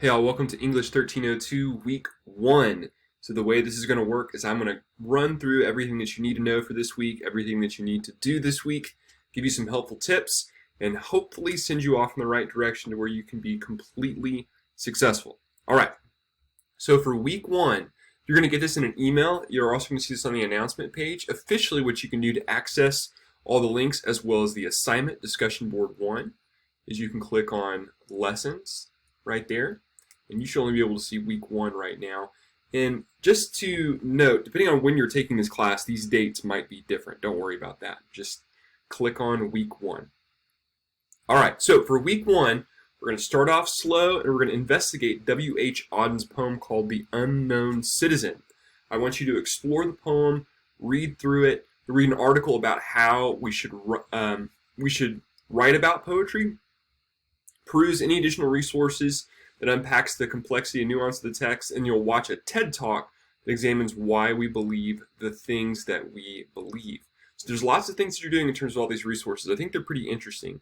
Hey all, welcome to English 1302 Week 1. So the way this is going to work is I'm going to run through everything that you need to know for this week, everything that you need to do this week, give you some helpful tips, and hopefully send you off in the right direction to where you can be completely successful. Alright, so for Week 1, you're going to get this in an email. You're also going to see this on the announcement page. Officially, what you can do to access all the links as well as the assignment discussion board 1 is you can click on Lessons right there. And you should only be able to see Week 1 right now. And just to note, depending on when you're taking this class, these dates might be different. Don't worry about that. Just click on Week 1. Alright, so for Week 1, we're going to start off slow and we're going to investigate W.H. Auden's poem called The Unknown Citizen. I want you to explore the poem, read through it, read an article about how we should write about poetry, peruse any additional resources that unpacks the complexity and nuance of the text, and you'll watch a TED Talk that examines why we believe the things that we believe. So there's lots of things that you're doing in terms of all these resources. I think they're pretty interesting.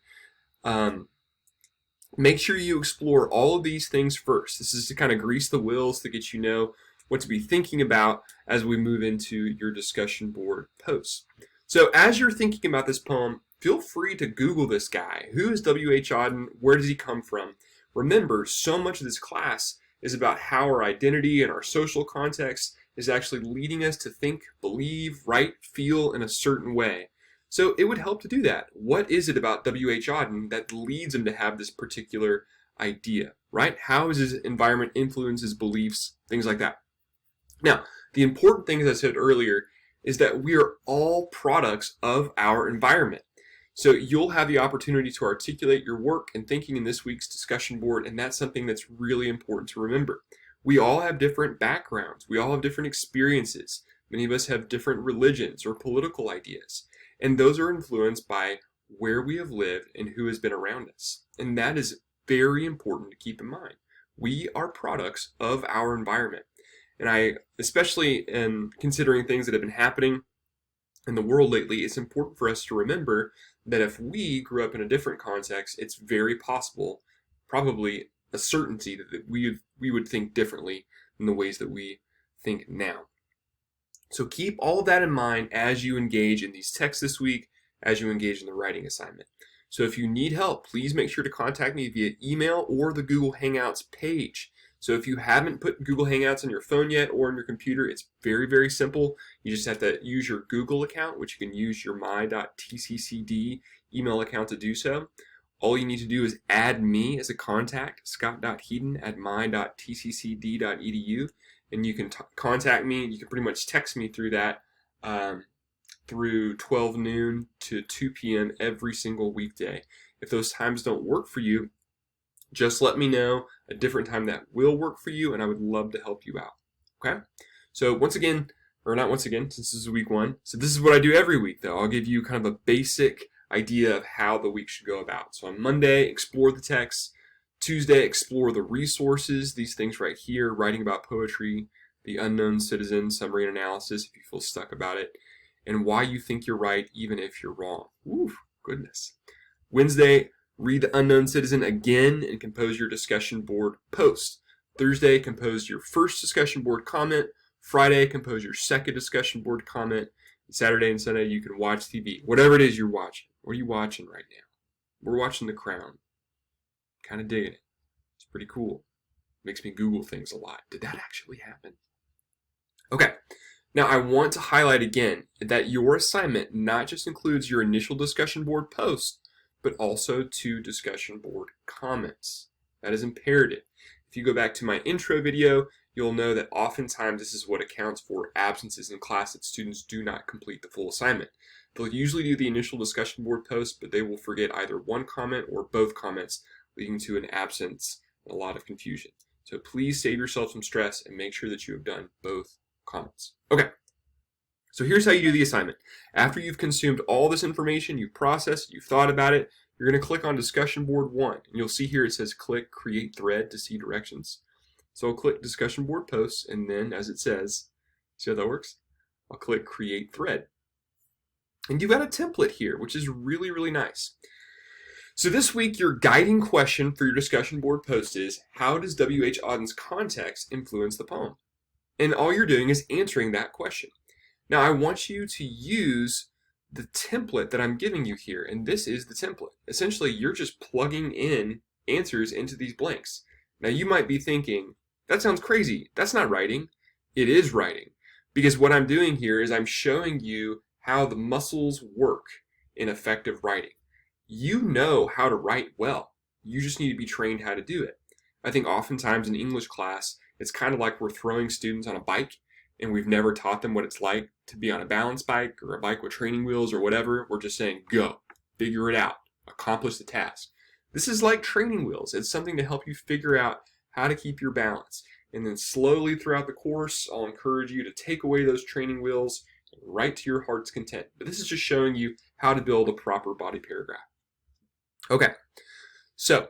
Make sure you explore all of these things first. This is to kind of grease the wheels to get you know what to be thinking about as we move into your discussion board posts. So as you're thinking about this poem, feel free to Google this guy. Who is W.H. Auden? Where does he come from? Remember, so much of this class is about how our identity and our social context is actually leading us to think, believe, write, feel in a certain way. So it would help to do that. What is it about W.H. Auden that leads him to have this particular idea, right? How does his environment influence his beliefs, things like that. Now, the important thing, as I said earlier, is that we are all products of our environment. So you'll have the opportunity to articulate your work and thinking in this week's discussion board, and that's something that's really important to remember. We all have different backgrounds. We all have different experiences. Many of us have different religions or political ideas, and those are influenced by where we have lived and who has been around us. And that is very important to keep in mind. We are products of our environment. And I, especially in considering things that have been happening in the world lately, it's important for us to remember that if we grew up in a different context, it's very possible, probably a certainty, that we would think differently than the ways that we think now. So keep all of that in mind as you engage in these texts this week, as you engage in the writing assignment. So if you need help, please make sure to contact me via email or the Google Hangouts page. So if you haven't put Google Hangouts on your phone yet or on your computer, it's very, very simple. You just have to use your Google account, which you can use your my.tccd email account to do so. All you need to do is add me as a contact, scott.heaton@my.tccd.edu, and you can contact me. You can pretty much text me through that through 12 noon to 2 p.m. every single weekday. If those times don't work for you, just let me know a different time that will work for you, and I would love to help you out. Okay? So once again, or not once again, since this is week 1, so this is what I do every week, though. I'll give you kind of a basic idea of how the week should go about. So on Monday, explore the text. Tuesday, explore the resources, these things right here, writing about poetry, The Unknown Citizen, summary and analysis if you feel stuck about it, and why you think you're right even if you're wrong. Ooh, goodness. Wednesday, read The Unknown Citizen again and compose your discussion board post. Thursday, compose your first discussion board comment. Friday, compose your second discussion board comment. Saturday and Sunday, you can watch TV. Whatever it is you're watching. What are you watching right now? We're watching The Crown. Kind of digging it. It's pretty cool. Makes me Google things a lot. Did that actually happen? Okay. Now, I want to highlight again that your assignment not just includes your initial discussion board post, but also 2 discussion board comments. That is imperative. If you go back to my intro video, you'll know that oftentimes this is what accounts for absences in class that students do not complete the full assignment. They'll usually do the initial discussion board post, but they will forget either one comment or both comments, leading to an absence and a lot of confusion. So please save yourself some stress and make sure that you have done both comments. Okay. So here's how you do the assignment. After you've consumed all this information, you've processed, you've thought about it, you're going to click on discussion board 1. And you'll see here it says click create thread to see directions. So I'll click discussion board posts, and then as it says, see how that works? I'll click create thread. And you've got a template here, which is really, really nice. So this week, your guiding question for your discussion board post is, how does W.H. Auden's context influence the poem? And all you're doing is answering that question. Now, I want you to use the template that I'm giving you here, and this is the template. Essentially, you're just plugging in answers into these blanks. Now, you might be thinking, that sounds crazy. That's not writing. It is writing. Because what I'm doing here is I'm showing you how the muscles work in effective writing. You know how to write well. You just need to be trained how to do it. I think oftentimes in English class, it's kind of like we're throwing students on a bike and we've never taught them what it's like to be on a balance bike or a bike with training wheels or whatever. We're just saying, go, figure it out, accomplish the task. This is like training wheels. It's something to help you figure out how to keep your balance. And then slowly throughout the course, I'll encourage you to take away those training wheels and write to your heart's content. But this is just showing you how to build a proper body paragraph. Okay, so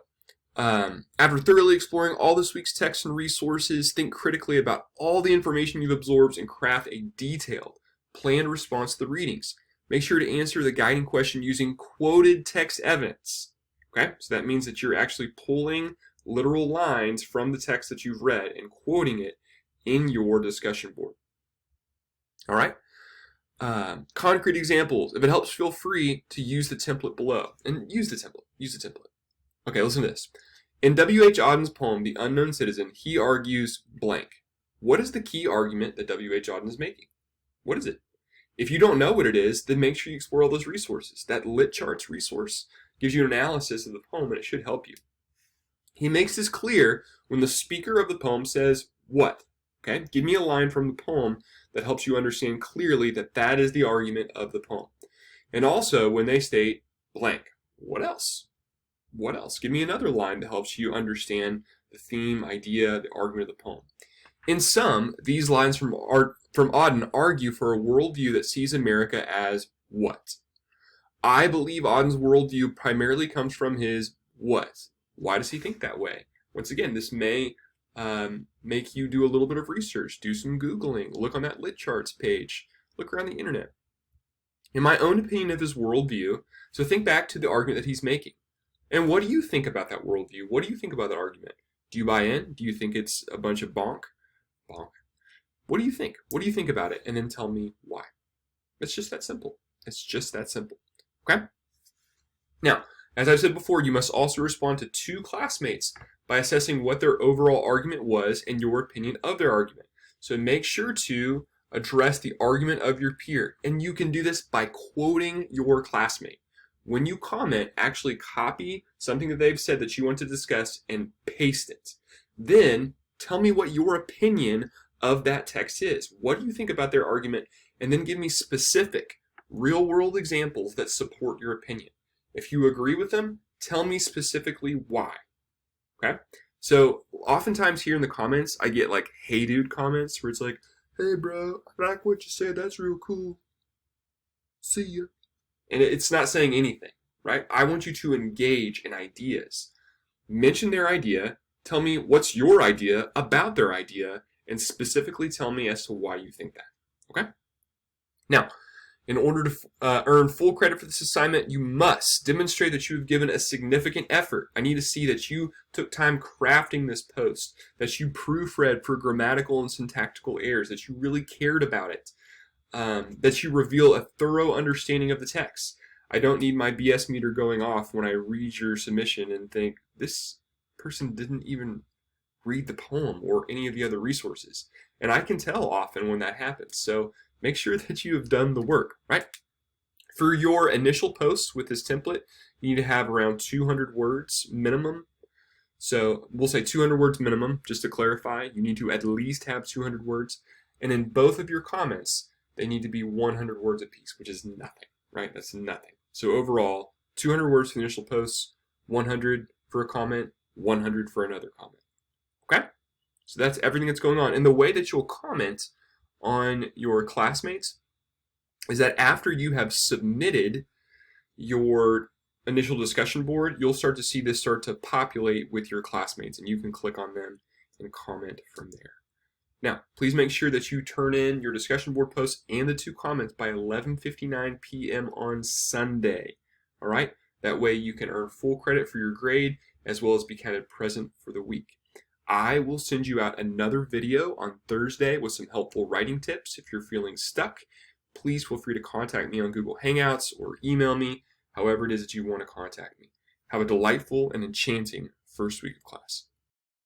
after thoroughly exploring all this week's text and resources, think critically about all the information you've absorbed and craft a detailed, planned response to the readings. Make sure to answer the guiding question using quoted text evidence. Okay, so that means that you're actually pulling literal lines from the text that you've read and quoting it in your discussion board. All right. Concrete examples. If it helps, feel free to use the template below. And use the template. Okay, listen to this. In W.H. Auden's poem, The Unknown Citizen, he argues blank. What is the key argument that W.H. Auden is making? What is it? If you don't know what it is, then make sure you explore all those resources. That lit charts resource gives you an analysis of the poem, and it should help you. He makes this clear when the speaker of the poem says, what? Okay, give me a line from the poem that helps you understand clearly that that is the argument of the poem. And also when they state blank, what else? What else? Give me another line that helps you understand the theme, idea, the argument of the poem. In sum, these lines from Auden argue for a worldview that sees America as what? I believe Auden's worldview primarily comes from his what? Why does he think that way? Once again, this may make you do a little bit of research, do some Googling, look on that lit charts page, look around the internet. In my own opinion of his worldview, so think back to the argument that he's making. And what do you think about that worldview? What do you think about that argument? Do you buy in? Do you think it's a bunch of bonk? Bonk. What do you think? What do you think about it? And then tell me why. It's just that simple. It's just that simple. Okay? Now, as I've said before, you must also respond to two classmates by assessing what their overall argument was and your opinion of their argument. So make sure to address the argument of your peer. And you can do this by quoting your classmate. When you comment, actually copy something that they've said that you want to discuss and paste it. Then tell me what your opinion of that text is. What do you think about their argument? And then give me specific, real-world examples that support your opinion. If you agree with them, tell me specifically why. Okay? So oftentimes here in the comments, I get like, hey dude comments where it's like, hey bro, I like what you said, that's real cool. See ya. And it's not saying anything, right? I want you to engage in ideas. Mention their idea, tell me what's your idea about their idea, and specifically tell me as to why you think that. Okay? Now, in order to earn full credit for this assignment, you must demonstrate that you've given a significant effort. I need to see that you took time crafting this post, that you proofread for grammatical and syntactical errors, that you really cared about it, that you reveal a thorough understanding of the text. I don't need my BS meter going off when I read your submission and think, this person didn't even read the poem or any of the other resources. And I can tell often when that happens. So make sure that you have done the work, right? For your initial post with this template, you need to have around 200 words minimum. So we'll say 200 words minimum, just to clarify. You need to at least have 200 words. And in both of your comments, they need to be 100 words apiece, which is nothing, right? That's nothing. So overall, 200 words for the initial post, 100 for a comment, 100 for another comment. Okay? So that's everything that's going on. And the way that you'll comment on your classmates is that after you have submitted your initial discussion board, you'll start to see this start to populate with your classmates, and you can click on them and comment from there. Now, please make sure that you turn in your discussion board posts and the 2 comments by 11:59 p.m. on Sunday. All right? That way you can earn full credit for your grade as well as be counted present for the week. I will send you out another video on Thursday with some helpful writing tips. If you're feeling stuck, please feel free to contact me on Google Hangouts or email me, however it is that you want to contact me. Have a delightful and enchanting first week of class.